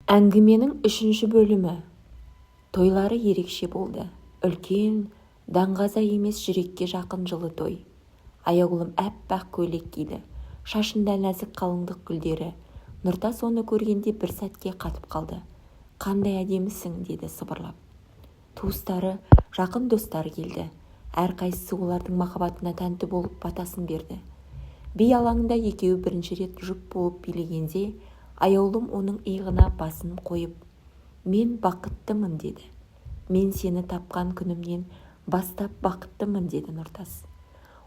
Әңгіменің 3-ші бөлімі. Тойлары ерекше болды. Үлкен, даңғаза емес, жүрекке жақын жылы той. Аяулым әппақ көйлек киді. Шашында нәзік қалыңдық гүлдері. Нұртас оны көргенде бір сәтке қатып қалды. «Қандай әдемісің», деді сыбырлап. Туыстары, жақын достары келді. Әрқайсысы олардың махаббатына тәнті болып батасын берді. Би алаңында екеуі бірінші рет жұп болып билегенде, аяулым оның иығына басын қойып, «Мен бақыттымын», деді. «Мен сені тапқан күнімнен бастап бақыттымын», деді Нұртас.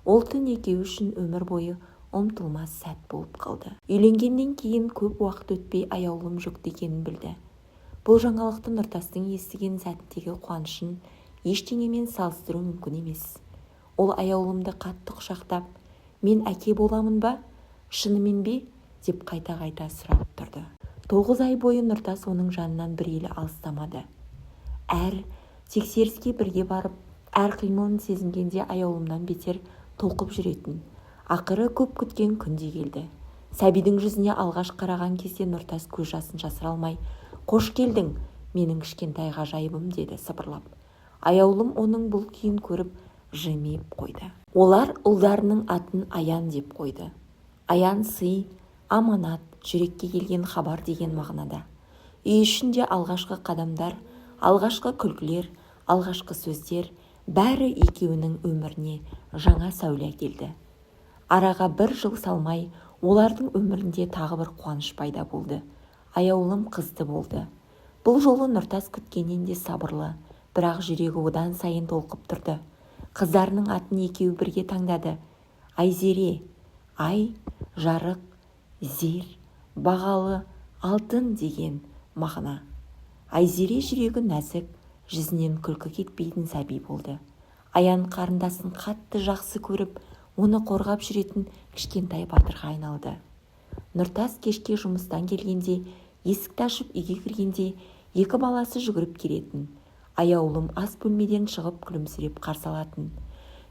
Ол түн екеуі үшін өмір бойы ұмытылмас сәт болып қалды. Үйленгеннен кейін көп уақыт өтпей аяулым жүкті екенін білді. Бұл жаңалықты Нұртастың естіген сәттегі қуанышын ештеңемен салыстыру мүмкін емес. Ол аяулымды қатты құшақтап, «Мен әке боламын ба? Шынымен бе?» деп қайта-қайта сұрап тұрды. 9 ай бойы Нұртас оның жанынан бір елі алыстамады. Әр тексеріске бірге барып, әр қимылын сезінгенде аяулымнан бетер толқып жүретін. Ақыры көп күткен күнде келді. Сәбидің жүзіне алғаш қараған кезде Нұртас көз жасын жасыра алмай, «Қош келдің, менің кішкентай ғажайыбым», деді сыбырлап. Аяулым оның бұл күйін көріп жымиып қойды. Олар ұлдарының атын Аян деп қойды. Аян сый, аманат, жүрекке келген хабар деген мағынада. Үй ішінде алғашқы қадамдар, алғашқы күлкілер, алғашқы сөздер бәрі екеуінің өміріне жаңа сәуле әкелді. Араға 1 жыл салмай, олардың өмірінде тағы бір қуаныш пайда болды. Аяулым қызды болды. Бұл жолы Нұртас күткеннен де сабырлы, бірақ жүрегі одан сайын толқып тұрды. Қыздарының атын екеуі бірге таңдады. Айзере, ай, жарық, зер, бағалы, алтын деген мағына. Айзере жүрегі нәзік, жүзінен күлкі кетпейтін сәби болды. Аян қарындасын қатты жақсы көріп, оны қорғап жүретін кішкентай батырға айналды. Нұртас кешке жұмыстан келгенде, есікті ашып үйге кіргенде, 2 баласы жүгіріп келетін. Аяулым ас бөлмеден шығып күлімсіреп қарсы алатын.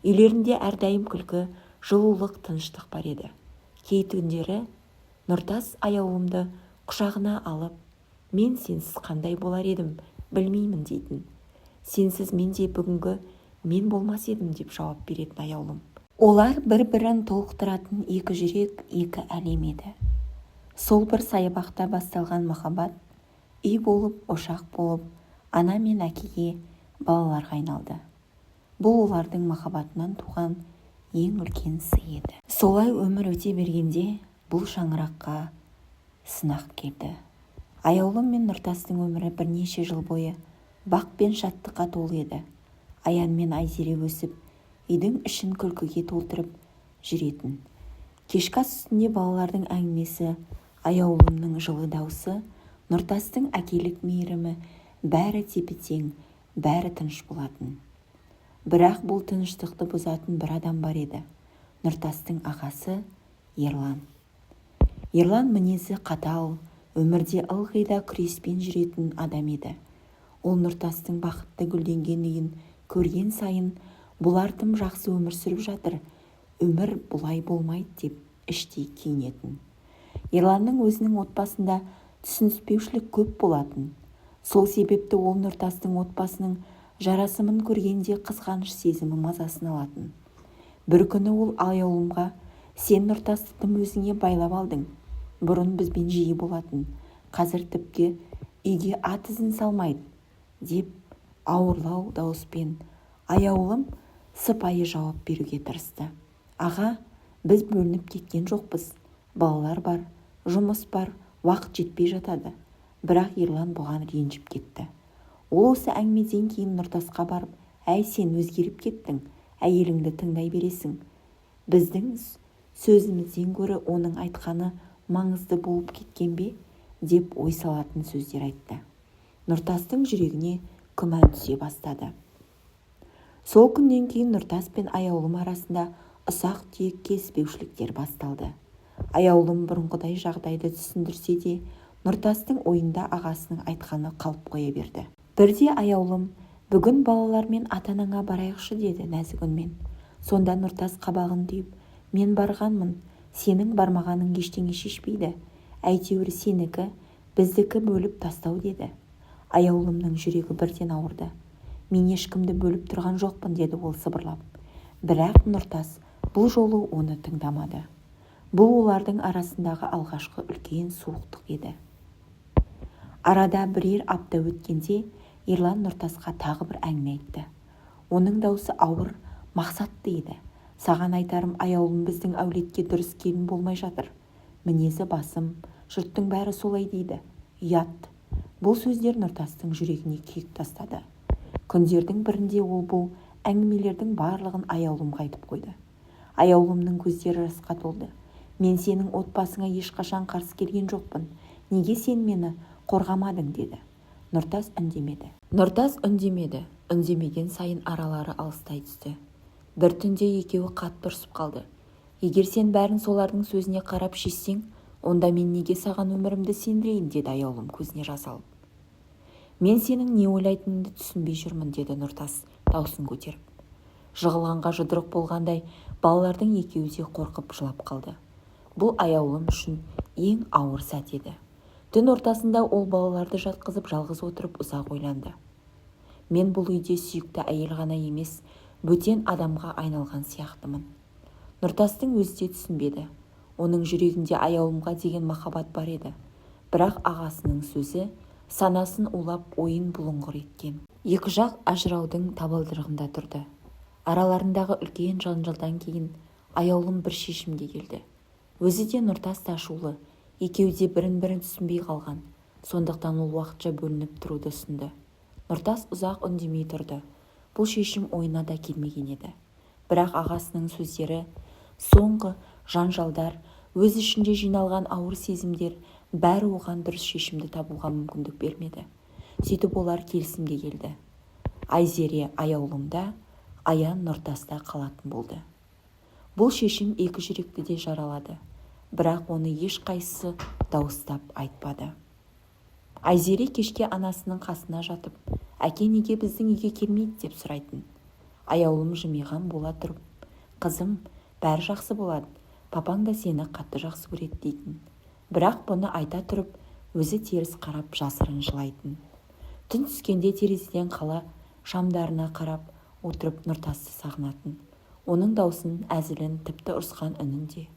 Үйлерінде әрдайым күлкі, жылулық, тыныштық бар еді. Кей түндері Нұртас аяулымды құшағына алып, «Мен сенсіз қандай болар едім, білмеймін», дейтін. «Сенсіз мен де бүгінгі мен болмас едім», деп жауап беретін аяулым. Олар бір-бірін толықтыратын 2 жүрек, 2 әлем еді. Сол бір саябақта басталған махаббат үй болып, ошақ болып, ана мен әкеге, балаларға айналды. Бұл олардың махаббатынан туған ең үлкен сый еді. Солай өмір өте бергенде бұл шаңыраққа сынақ келді. Аяулым мен Нұртастың өмірі бірнеше жыл бойы бақ пен шаттыққа толы еді. Аян мен Айзере өсіп, үйдің ішін күлкіге толтырып жүретін. Кешкі ас үстінде балалардың әңгімесі, аяулымның жылы даусы, Нұртастың әкелік мейірімі, бәрі тепе-тең, бәрі тыныш болатын. Бірақ бұл тыныштықты бұзатын бір адам бар еді. Нұртастың ағасы Ерлан. Ерлан мінезі қатал, өмірде ылғи да күреспен жүретін адам еді. Ол Нұртастың бақытты гүлденген үйін көрген сайын, бұлар тым жақсы өмір сүріп жатыр, өмір бұлай болмайды деп іштей күйінетін. Ерланның өзінің отбасында түсініспеушілік көп болатын. Сол себепті ол Нұртастың отбасының жарасымын көргенде қызғаныш сезімі мазасын алатын. Бір күні ол аяулымға, «Сен Нұртасты тым өзіңе байлап алдың. Бұрын бізбен жиі болатын. Қазір тіпті үйге ат ізін салмайды», деп ауырлау дауыспен аяулым сыпайы жауап беруге тырысты. «Аға, біз бөлініп кеткен жоқпыз. Балалар бар, жұмыс бар, уақыт жетпей жатады». Бірақ Ерлан бұған ренжіп кетті. Ол осы әңгімеден кейін Нұртасқа барып, «Әй, сен өзгеріп кеттің, әйеліңді тыңдай бересің. Біздің сөзімізден гөрі оның айтқаны маңызды болып кеткен бе?» деп ой салатын сөздер айтты. Нұртастың жүрегіне күмән түсе бастады. Сол күннен кейін Нұртас пен аяулым арасында ұсақ-түйек келіспеушіліктер басталды. Аяулым бұрынғыдай жағдайды түсіндірсе де, Нұртастың ойында ағасының айтқаны қалып қоя берді. Бірде аяулым, «Бүгін балалармен ата-анаңа барайықшы», деді нәзік үнмен. Сонда Нұртас қабағын түйіп, «Мен барғанмын, сенің бармағаның ештеңе шешпейді. Әйтеуір сенікі, Біздікі бөліп тастау деді. Аяулымның жүрегі бірден ауырды. Мен ешкімді бөліп тұрған жоқпын, деді ол сыбырлап. Бірақ Нұртас бұл жолы оны тыңдамады. Бұл олардың арасындағы алғашқы үлкен суықтық еді. Арада бірер апта өткенде Ерлан Нұртасқа тағы бір әңгіме айтты. Оның даусы ауыр, мақсатты еді. Саған айтарым, аяулым біздің әулетке дұрыс келін болмай жатыр. Мінезі басым, жұрттың бәрі солай дейді. Ұят. Бұл сөздер Нұртастың жүрегіне күйік тастады. Күндердің бірінде ол бұл әңгімелердің барлығын аяулымға айтып қойды. Аяулымның көздері жасқа толды. Мен сенің отбасыңа ешқашан қарсы келген жоқпын. Неге сен мені қорғамадың, деді. Нұртас үндемеді. Үндемеген сайын аралары алыстай түсті. Бір түнде екеуі қатты ұрсып қалды. Егер сен бәрін солардың сөзіне қарап шешсең, онда мен неге саған өмірімді сендірейін, деді аяулым көзіне жас алып. Мен сенің не ойлайтыныңды түсінбей жүрмін, деді Нұртас даусын көтеріп. Жығылғанға жұдырық болғандай балалардың екеуі де қорқып жылап қалды. Бұл аяулым үшін ең ауыр сәт еді. Түн ортасында ол балаларды жатқызып жалғыз отырып ұзақ ойланды. Мен бұл үйде сүйікті әйел ғана емес, бөтен адамға айналған сияқтымын. Нұртастың өзі де түсінбеді. Оның жүрегінде аяулымға деген махаббат бар еді. Бірақ ағасының сөзі санасын улап ойын бұлыңғыр еткен. Екі жақ ажыраудың табалдырығында тұрды. Араларындағы үлкен жанжалдан кейін аяулым бір шешімге келді. Өзі де Нұртас та ашулы. Екеуі де бірін-бірін түсінбей қалған. Сондықтан ол уақытша бөлініп тұруды ұсынды. Нұртас ұзақ үндемей тұрды. Бұл шешім ойына да келмеген еді. Бірақ ағасының сөздері, соңғы жанжалдар, өз ішінде жиналған ауыр сезімдер бәрі оған дұрыс шешімді табуға мүмкіндік бермеді. Сөйтіп олар келісімге келді. Айзере аяулымда, Аян Нұртаста қалатын болды. Бұл шешім екі жүректі де жаралады. Бірақ оны ешқайсысы дауыстап айтпады. Айзере кешке анасының қасына жатып, әке неге біздің үйге келмейді деп сұрайтын. Аяулым жымиған бола тұрып, қызым, бәрі жақсы болады, папаң да сені қатты жақсы көреді дейтін. Бірақ бұны айта тұрып, өзі теріс қарап жасырын жылайтын. Түн түскенде терезеден қала шамдарына қарап отырып Нұртасты сағынатын. Оның даусын, әзілін, тіпті ұрысқан үнінде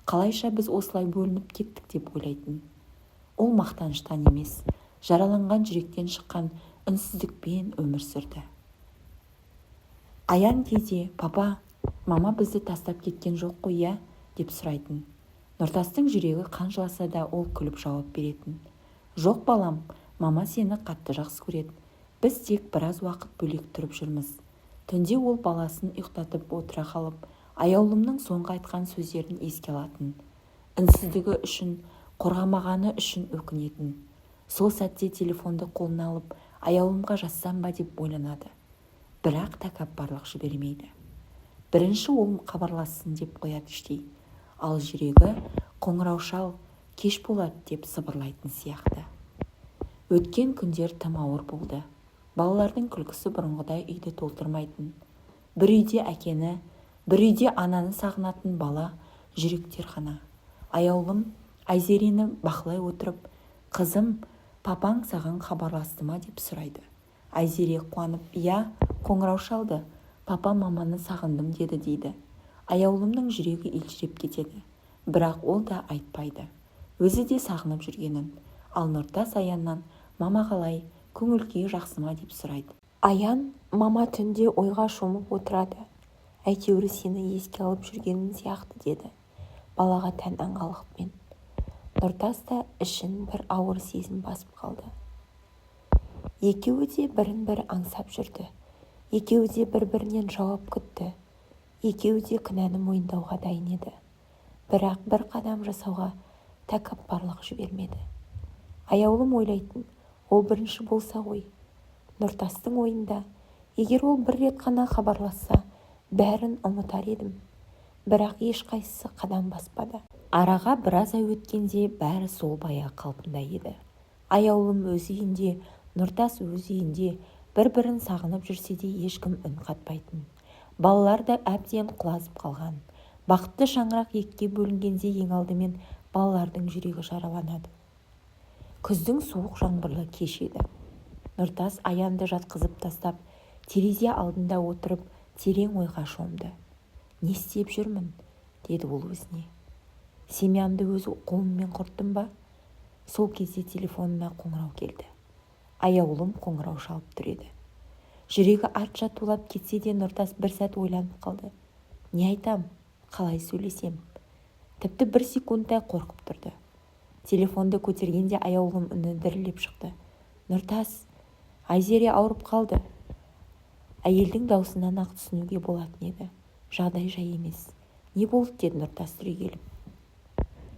қалайша біз осылай бөлініп кеттік деп ойлайтын. Ол мақтаныштан емес, жараланған жүректен шыққан үнсіздікпен өмір сүрді. Аян кейде, папа, мама бізді тастап кеткен жоқ қой, иә, деп сұрайтын. Нұртастың жүрегі қан жыласа да ол күліп жауап беретін. Жоқ балам, мама сені қатты жақсы көреді. Біз тек біраз уақыт бөлек тұрып жүрміз. Түнде ол баласын ұйықтатып отыра қалып, аяулымның соңғы айтқан сөздерін еске алатын. Үнсіздігі үшін, қорғамағаны үшін өкінетін. Сол сәтте телефонды қолына алып, аяулымға жазсам ба деп ойланады. Бірақ тәкаппарлық жібермейді. Бірінші ол хабарлассын деп қояды іштей. Ал жүрегі, қоңырау шал, кеш болады деп сыбырлайтын сияқты. Өткен күндер тым ауыр болды. Балалардың күлкісі бұрынғыдай үйді толтырмайтын. Бір үйде әкені, бір үйде ананы сағынатын бала, жүректер ғана. Аяулым Айзерені бақылай отырып, қызым, папаң саған хабарласты ма деп сұрайды. Айзере қуанып, иә, қоңырау шалды, папа маманы сағындым деді дейді. Аяулымның жүрегі елжіреп кетеді. Бірақ ол да айтпайды. Өзі де сағынып жүргенін. Ал Нұртас Аяннан мама қалай, көңіл-күйі жақсы ма деп сұрайды. Аян, мама түнде ойға шомып отырады. Әйтеуір сені еске алып жүргенін сияқты деді. Балаға тән аңғалықпен. Нұртас та ішін бір ауыр сезім басып қалды. Екеуі де бірін-бірі аңсап жүрді. Екеуі де бір-бірінен жауап күтті. Екеуі де кінәні мойындауға дайын еді. Бірақ бір қадам жасауға тәкаппарлық жібермеді. Аяулым ойлайтын, ол бірінші болса ғой. Нұртастың ойында, егер ол бір рет қана хабарласса, бәрін ұмытар едім. Бірақ ешқайсысы қадам баспады. Араға біраз ай өткенде бәрі сол бая қалпында еді. Аяулым өз үйінде, Нұртас өз үйінде бір-бірін сағынып жүрсе де ешкім үн қатпайтын. Балалар да әбден құлазып қалған. Бақытты шаңырақ екіге бөлінгенде ең алдымен балалардың жүрегі жараланады. Күздің суық жаңбырлы кеш еді. Нұртас Аянды жатқызып тастап, терезе алдында отырып, терең ойға шомды. «Не істеп жүрмін?» деді ол өзіне. «Семьямды өз қолыммен құрттым ба?» Сол кезде телефонына қоңырау келді. Аяулым қоңырау шалып тұр еді. Жүрегі артша тулап кетсе де Нұртас бір сәт ойланып қалды. Не айтам? Қалай сөйлесем? Тіпті бір секундтай қорқып тұрды. Телефонды көтергенде аяулым үні дірілдеп шықты. «Нұртас, Айзере ауырып қалды». Әйелдің даусынан ақ түсінуге болатын еді. Жағдай жай емес. «Не болды?» деді Нұртас түрегеліп.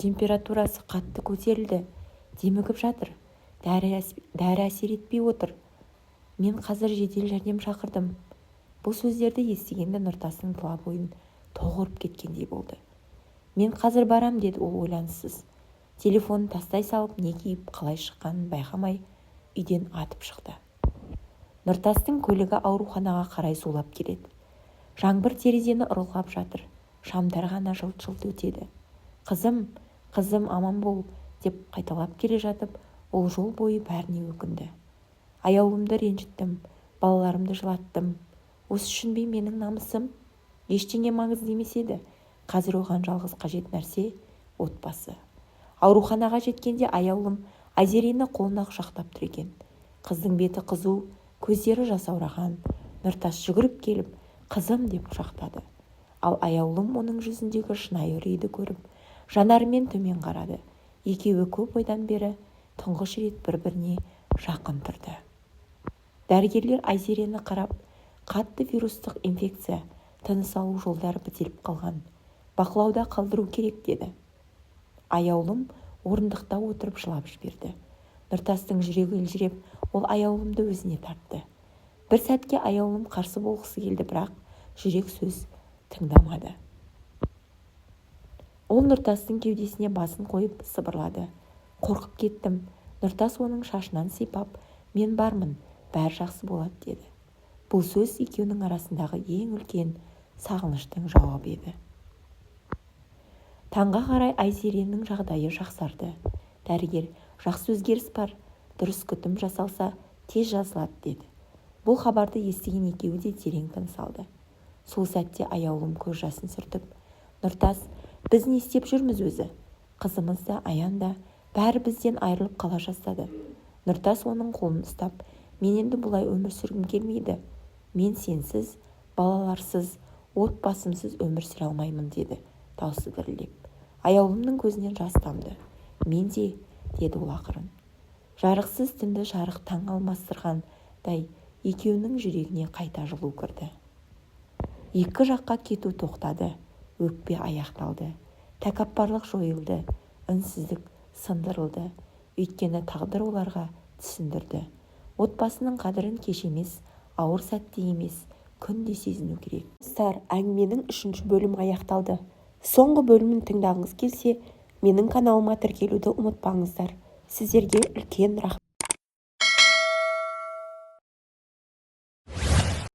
«Температурасы қатты көтерілді. Демігіп жатыр. Дәрі әсер етпей отыр. Мен қазір жедел жәрдем шақырдым». Бұл сөздерді естігенде Нұртастың тұла бойын тоқ ұрып кеткендей болды. «Мен қазір барам», деді ол ойланыссыз. Телефонын тастай салып, не киіп қалай шыққанын байқамай үйден атып шықты. Нұртастың көлігі ауруханаға қарай зулап келеді. Жаңбыр терезені ұрғылап жатыр. Шамдар ғана жылт-жылт өтеді. «Қызым, қызым, аман бол», деп қайталап келе жатып, ол жол бойы бәріне өкінді. «Аяулымды ренжіттім, балаларымды жылаттым. Осы үшін бе менің намысым?» Ештеңе маңызды емес еді. Қазір оған жалғыз қажет нәрсе отбасы. Ауруханаға жеткенде аяулым Айзерені қолына құшақтап тұр екен. Қыздың беті қызу, көздері жасаураған. Нұртас жүгіріп келіп, «Қызым», деп құшақтады. Ал аяулым оның жүзіндегі шынайы үрейді көріп, жанарымен төмен қарады. Екеуі көп ойдан бері тұңғыш рет бір-біріне жақын тұрды. Дәрігерлер Айзерені қарап, қатты вирустық инфекция, тыныс алу жолдары бітеліп қалған. Бақылауда қалдыру керек, деді. Аяулым орындықта отырып жылап жіберді. Нұртастың жүрегі елжіреп, ол аяулымды өзіне тартты. Бір сәтке аяулым қарсы болғысы келді, бірақ жүрек сөз тыңдамады. Ол Нұртастың кеудесіне басын қойып сыбырлады. «Қорқып кеттім». Нұртас оның шашынан сипап, «Мен бармын, бәрі жақсы болады», деді. Бұл сөз екеуінің арасындағы ең үлкен сағыныштың жауабы еді. Таңға қарай Айзеренің жағдайы жақсарды. Дәрігер, «Жақсы өзгеріс бар, дұрыс күтім жасалса, тез жазылады», деді. Бұл хабарды естіген екеуі де терең тыныс алды. Сол сәтте аяулым көз жасын сүртіп, «Нұртас, біз не істеп жүрміз өзі? Қызымыз да, Аян да, бәрі бізден айырылып қала жаздады». Нұртас оның қолын ұстап, «Мен енді бұлай өмір сүргім келмейді. Мен сенсіз, балаларсыз, отбасымсыз өмір сүре алмаймын», деді, даусы дірілдеп. Аяулымның көзінен жас тамды. «Мен де», деді ол ақырын. Жарықсыз түнді жарық таң алмастырғандай екеуінің жүрегіне қайта жылу кірді. Екі жаққа кету тоқтады, өкпе аяқталды, тәкаппарлық жойылды, үнсіздік сындырылды. Өйткені тағдыр оларға түсіндірді. Отбасының қадірін кеш емес, ауыр сәтте емес, күнде сезіну керек. Достар, әңгіменің 3-ші бөлімі аяқталды. Соңғы бөлімін тыңдағыңыз келсе, менің каналыма тіркелуді ұмытпаңыздар. Сіздерге үлкен рахмет.